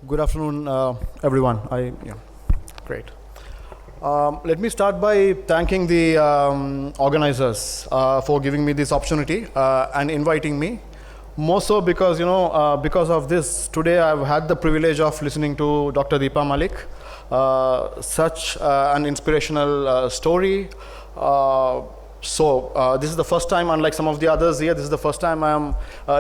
Good afternoon, everyone. Great. Let me start by thanking the organizers for giving me this opportunity and inviting me. More so because, because of this, today I've had the privilege of listening to Dr. Deepa Malik, such an inspirational story. This is the first time, unlike some of the others here, this is the first time I'm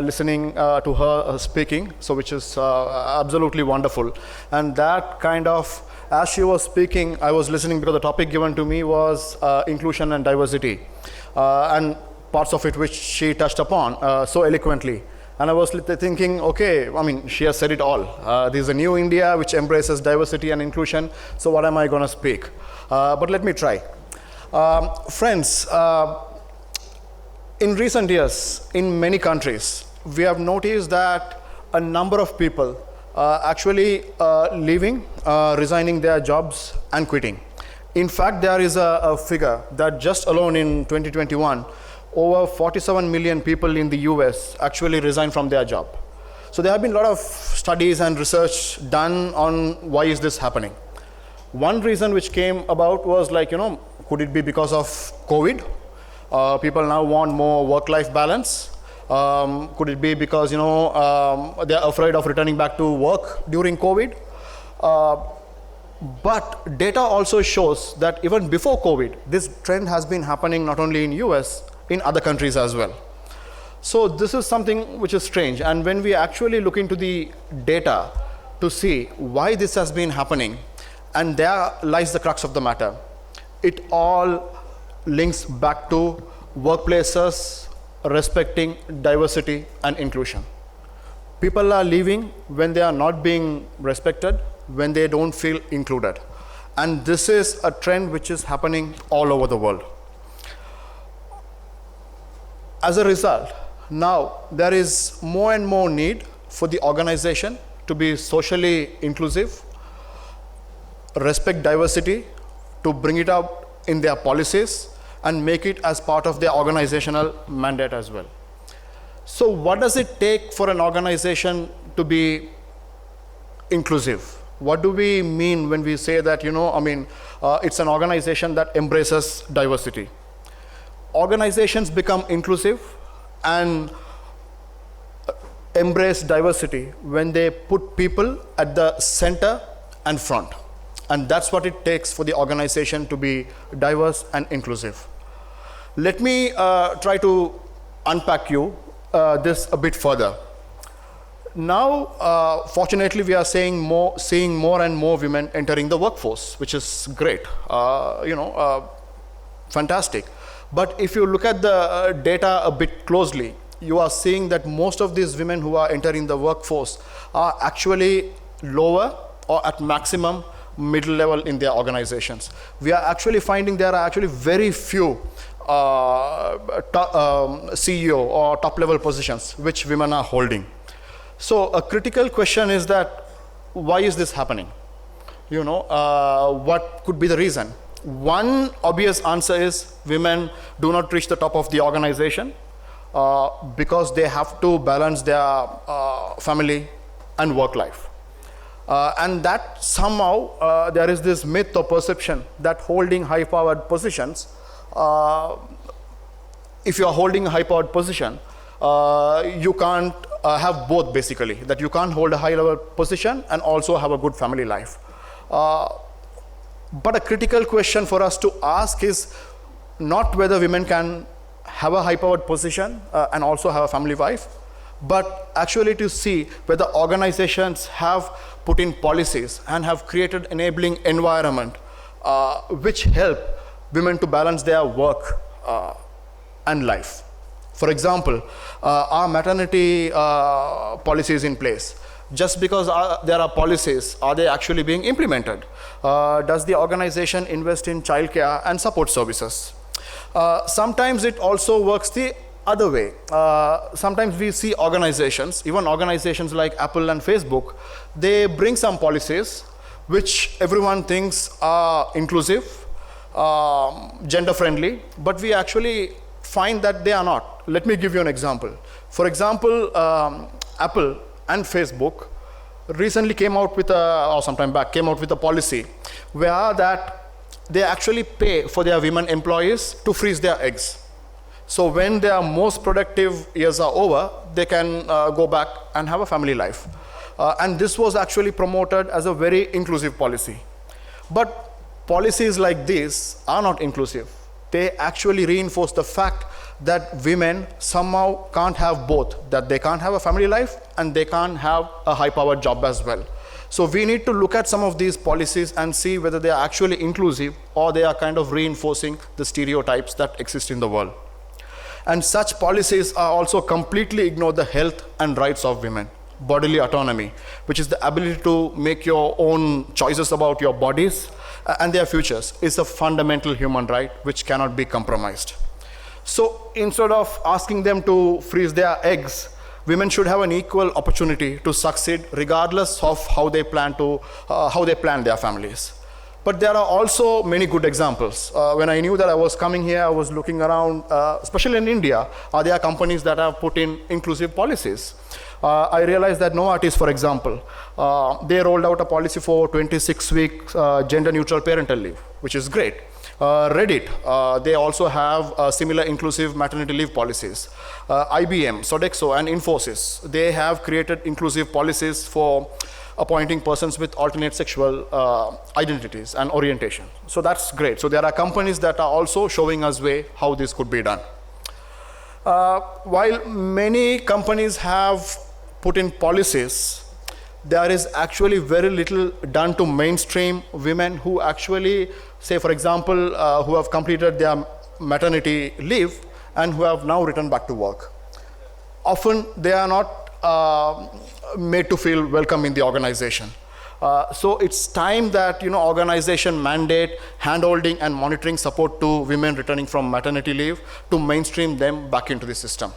listening to her speaking, which is absolutely wonderful. And that kind of, as she was speaking, I was listening because the topic given to me was inclusion and diversity, and parts of it which she touched upon so eloquently. And I was thinking, okay, she has said it all. This is a new India which embraces diversity and inclusion, so what am I going to speak? But let me try. Friends, in recent years, in many countries, we have noticed that a number of people actually leaving, resigning their jobs and quitting. In fact, there is a figure that just alone in 2021, over 47 million people in the US actually resigned from their job. So there have been a lot of studies and research done on why is this happening. One reason which came about was could it be because of COVID? People now want more work-life balance. Could it be because they're afraid of returning back to work during COVID? But data also shows that even before COVID, this trend has been happening not only in US, in other countries as well. So this is something which is strange. And when we actually look into the data to see why this has been happening, and there lies the crux of the matter. It all links back to workplaces respecting diversity and inclusion. People are leaving when they are not being respected, when they don't feel included. And this is a trend which is happening all over the world. As a result, now there is more and more need for the organization to be socially inclusive, respect diversity, to bring it out in their policies and make it as part of their organizational mandate as well. So what does it take for an organization to be inclusive? What do we mean when we say that, it's an organization that embraces diversity? Organizations become inclusive and embrace diversity when they put people at the center and front. And that's what it takes for the organization to be diverse and inclusive. Let me try to unpack you this a bit further. Now, fortunately, we are seeing more and more women entering the workforce, which is great, fantastic. But if you look at the data a bit closely, you are seeing that most of these women who are entering the workforce are actually lower or at maximum middle level in their organizations. We are actually finding there are actually very few CEO or top level positions which women are holding. So a critical question is that why is this happening? What could be the reason? One obvious answer is women do not reach the top of the organization because they have to balance their family and work life. And that somehow there is this myth or perception that holding high-powered positions, if you are holding a high-powered position, you can't have both basically, that you can't hold a high-level position and also have a good family life. But a critical question for us to ask is not whether women can have a high-powered position and also have a family life, but actually to see whether organizations have put in policies and have created enabling environment which help women to balance their work and life. For example, our maternity policy is in place. Just because there are policies, are they actually being implemented? Does the organization invest in childcare and support services? Sometimes it also works the other way. Sometimes we see organizations, even organizations like Apple and Facebook, they bring some policies which everyone thinks are inclusive, gender friendly, but we actually find that they are not. Let me give you an example. For example, Apple and Facebook recently came out with or sometime back came out with a policy where that they actually pay for their women employees to freeze their eggs. So when their most productive years are over, they can go back and have a family life. And this was actually promoted as a very inclusive policy. But policies like this are not inclusive. They actually reinforce the fact that women somehow can't have both, that they can't have a family life and they can't have a high-powered job as well. So we need to look at some of these policies and see whether they are actually inclusive or they are kind of reinforcing the stereotypes that exist in the world. And such policies are also completely ignore the health and rights of women. Bodily autonomy, which is the ability to make your own choices about your bodies and their futures, is a fundamental human right which cannot be compromised. So instead of asking them to freeze their eggs, women should have an equal opportunity to succeed regardless of how they plan their families. But there are also many good examples. When I knew that I was coming here, I was looking around, especially in India, there are companies that have put in inclusive policies. I realized that Novartis, for example, they rolled out a policy for 26-week gender-neutral parental leave, which is great. Reddit, they also have similar inclusive maternity leave policies. IBM, Sodexo, and Infosys, they have created inclusive policies for appointing persons with alternate sexual identities and orientation. So that's great. So there are companies that are also showing us way how this could be done. While many companies have put in policies, there is actually very little done to mainstream women who actually, say for example, who have completed their maternity leave and who have now returned back to work. Often they are not made to feel welcome in the organization. So it's time that organization mandate handholding and monitoring support to women returning from maternity leave to mainstream them back into the system.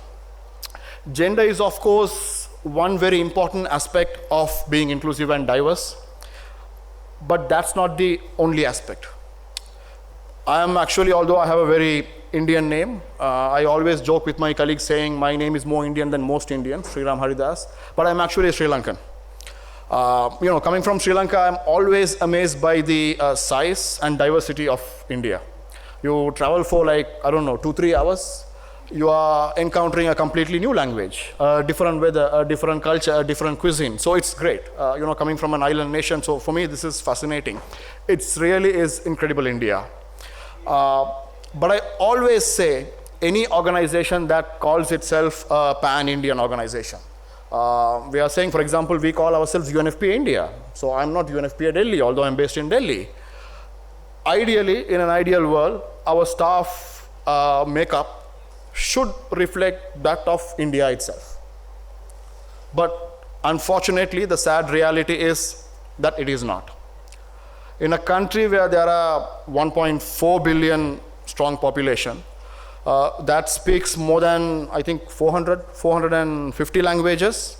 Gender is of course one very important aspect of being inclusive and diverse, but that's not the only aspect. I am actually, although I have a very Indian name, I always joke with my colleagues saying my name is more Indian than most Indians, Sriram Haridass, but I'm actually a Sri Lankan. Coming from Sri Lanka, I'm always amazed by the size and diversity of India. You travel for 2-3 hours, you are encountering a completely new language, a different weather, a different culture, a different cuisine. So it's great, coming from an island nation. So for me, this is fascinating. It really is incredible India. But I always say any organization that calls itself a pan-Indian organization. We are saying, for example, we call ourselves UNFPA India. So I'm not UNFPA Delhi, although I'm based in Delhi. Ideally, in an ideal world, our staff makeup should reflect that of India itself. But unfortunately, the sad reality is that it is not. In a country where there are 1.4 billion strong population, that speaks more than, I think, 450 languages.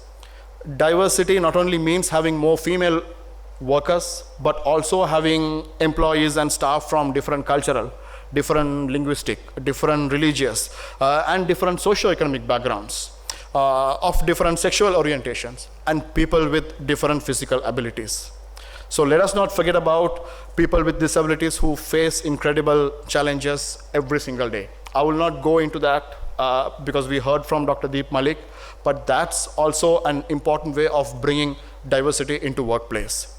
Diversity not only means having more female workers, but also having employees and staff from different cultural, different linguistic, different religious, and different socio-economic backgrounds, of different sexual orientations, and people with different physical abilities. So let us not forget about people with disabilities who face incredible challenges every single day. I will not go into that because we heard from Dr. Deep Malik, but that's also an important way of bringing diversity into workplace.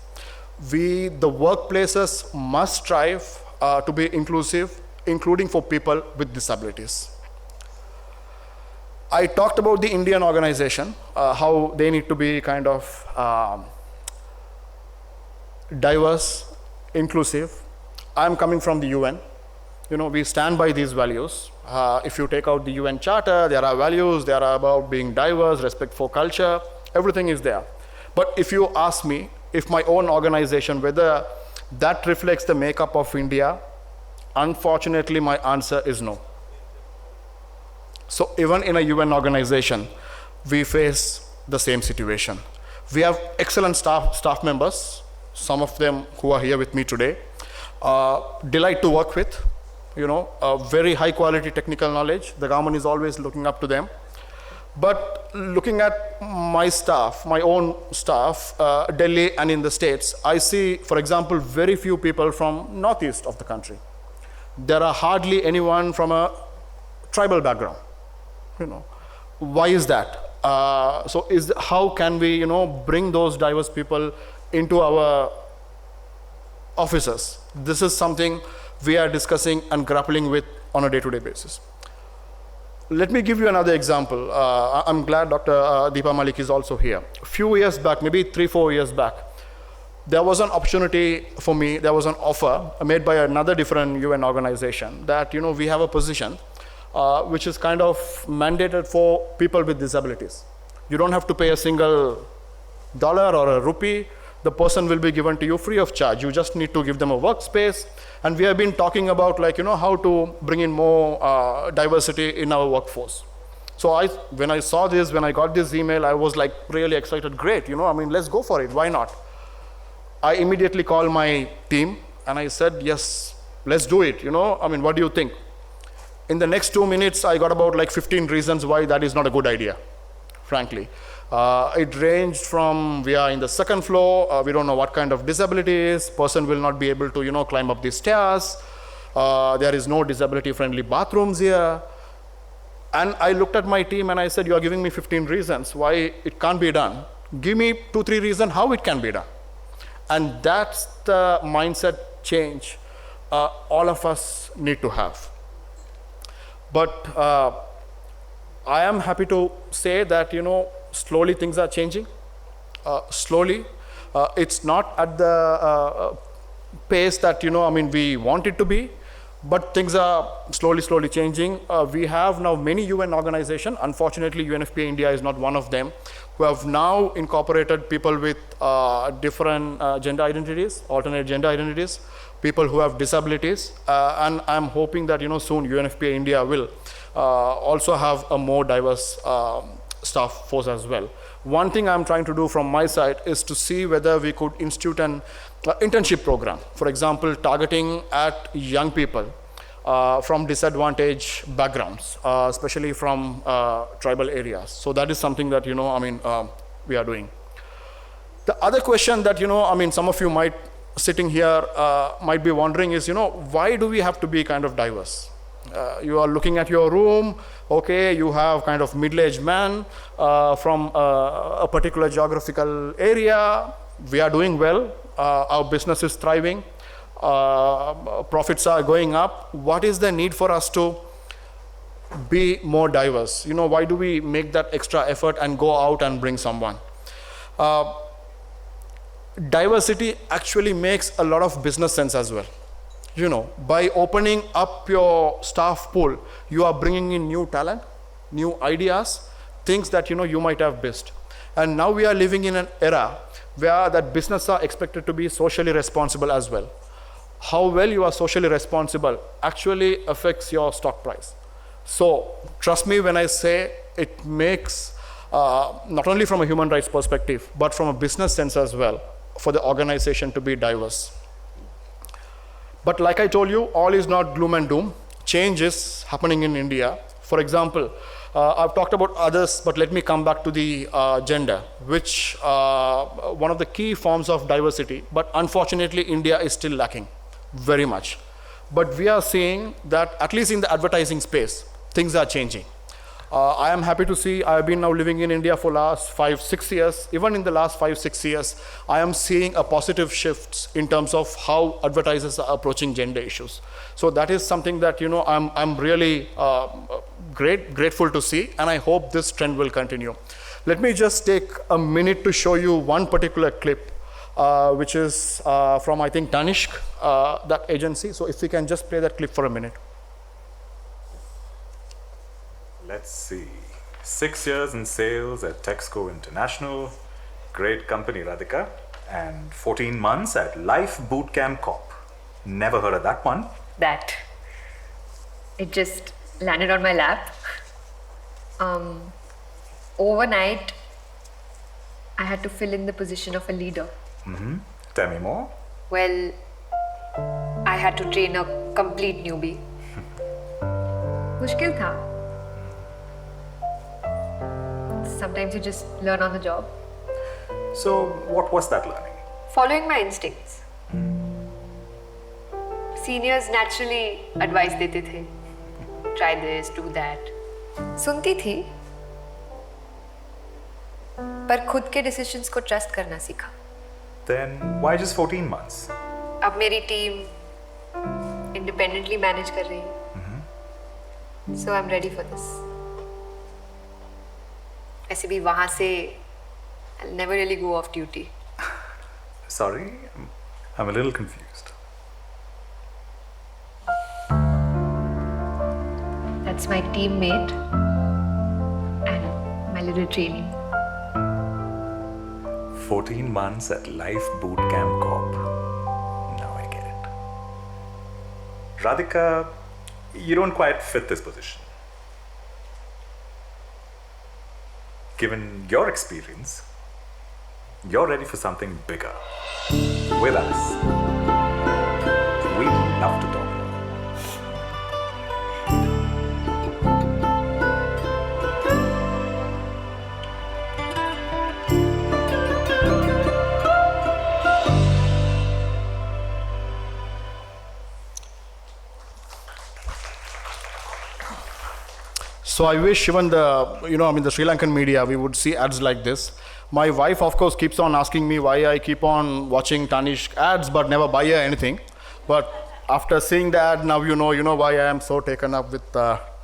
The workplaces must strive to be inclusive, including for people with disabilities. I talked about the Indian organization, how they need to be kind of diverse, inclusive. I'm coming from the UN. We stand by these values. If you take out the UN Charter, there are values, there are about being diverse, respect for culture, everything is there. But if you ask me, if my own organization, whether that reflects the makeup of India, unfortunately, my answer is no. So even in a UN organization, we face the same situation. We have excellent staff members, some of them who are here with me today, delight to work with, very high quality technical knowledge. The government is always looking up to them. But looking at my staff, my own staff, Delhi and in the States, I see, for example, very few people from northeast of the country. There are hardly anyone from a tribal background. Why is that? How can we, bring those diverse people into our offices? This is something we are discussing and grappling with on a day-to-day basis. Let me give you another example. I'm glad Dr. Deepa Malik is also here. A few years back, maybe 3-4 years back, there was an opportunity for me, there was an offer made by another different UN organization that, we have a position which is kind of mandated for people with disabilities. You don't have to pay a single dollar or a rupee. The person will be given to you free of charge. You just need to give them a workspace. And we have been talking about how to bring in more diversity in our workforce. So when I saw this, when I got this email, I was like really excited. Great, let's go for it. Why not? I immediately called my team and I said, yes, let's do it. What do you think? In the next 2 minutes, I got about 15 reasons why that is not a good idea, frankly. It ranged from, we are in the second floor, we don't know what kind of disability is, person will not be able to, climb up the stairs, there is no disability-friendly bathrooms here. And I looked at my team and I said, you are giving me 15 reasons why it can't be done. Give me 2-3 reasons how it can be done. And that's the mindset change all of us need to have. But I am happy to say that, slowly things are changing. Slowly. It's not at the pace that, we want it to be, but things are slowly changing. We have now many UN organizations. Unfortunately, UNFPA India is not one of them, who have now incorporated people with different gender identities, alternate gender identities, people who have disabilities, and I'm hoping that soon UNFPA India will also have a more diverse staff force as well. One thing I'm trying to do from my side is to see whether we could institute an internship program, for example, targeting at young people from disadvantaged backgrounds, especially from tribal areas. So that is something that we are doing. The other question that some of you might sitting here might be wondering is why do we have to be kind of diverse? You are looking at your room, okay, you have kind of middle-aged man from a particular geographical area. We are doing well, our business is thriving, profits are going up. What is the need for us to be more diverse? Why do we make that extra effort and go out and bring someone? Diversity actually makes a lot of business sense as well. By opening up your staff pool, you are bringing in new talent, new ideas, things that you might have missed. And now we are living in an era where that business are expected to be socially responsible as well. How well you are socially responsible actually affects your stock price. So trust me when I say it makes, not only from a human rights perspective, but from a business sense as well, for the organization to be diverse. But like I told you, all is not gloom and doom. Change is happening in India. For example, I've talked about others, but let me come back to the gender, which one of the key forms of diversity, but unfortunately India is still lacking very much. But we are seeing that at least in the advertising space, things are changing. I am happy to see, I have been now living in India for last 5-6 years. Even in the last 5-6 years, I am seeing a positive shift in terms of how advertisers are approaching gender issues. So that is something that I'm really grateful to see, and I hope this trend will continue. Let me just take a minute to show you one particular clip, which is from, I think, Tanishq, that agency. So if we can just play that clip for a minute. Let's see. 6 years in sales at Texco International. Great company, Radhika. And 14 months at Life Bootcamp Corp. Never heard of that one. That. It just landed on my lap. Overnight, I had to fill in the position of a leader. Tell me more. Well, I had to train a complete newbie. मुश्किल था. sometimes you just learn on the job. So, what was that learning? Following my instincts. Seniors naturally advice देते थे. Try this, do that. सुनती थी, पर खुद के decisions को trust करना सीखा. Then, why just 14 months? अब मेरी team independently manage कर रही है. So I'm ready for this. ऐसे भी वहाँ से I'll never really go off duty. Sorry, I'm a little confused. That's my teammate and my little trainee. 14 months at Life Bootcamp Corp. Now I get it. Radhika, you don't quite fit this position. Given your experience, you're ready for something bigger. With us. We'd love to talk. So I wish even the Sri Lankan media, we would see ads like this. My wife, of course, keeps on asking me why I keep on watching Tanishq ads but never buy her anything. But after seeing the ad, now you know why I am so taken up with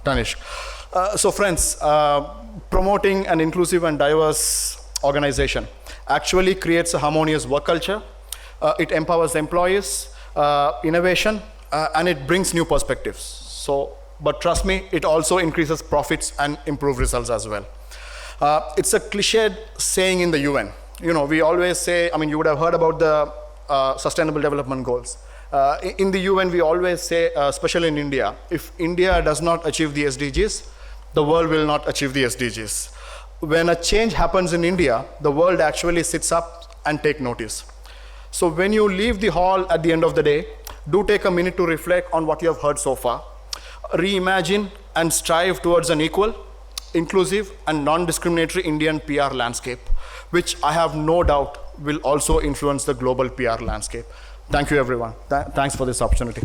Tanishq. So friends, promoting an inclusive and diverse organization actually creates a harmonious work culture. It empowers employees, innovation, and it brings new perspectives. But trust me, it also increases profits and improve results as well. It's a cliched saying in the UN. We always say, you would have heard about the Sustainable Development Goals. In the UN, we always say, especially in India, if India does not achieve the SDGs, the world will not achieve the SDGs. When a change happens in India, the world actually sits up and take notice. So when you leave the hall at the end of the day, do take a minute to reflect on what you have heard so far. Reimagine and strive towards an equal, inclusive, and non-discriminatory Indian PR landscape, which I have no doubt will also influence the global PR landscape. Thank you, everyone. Thanks for this opportunity.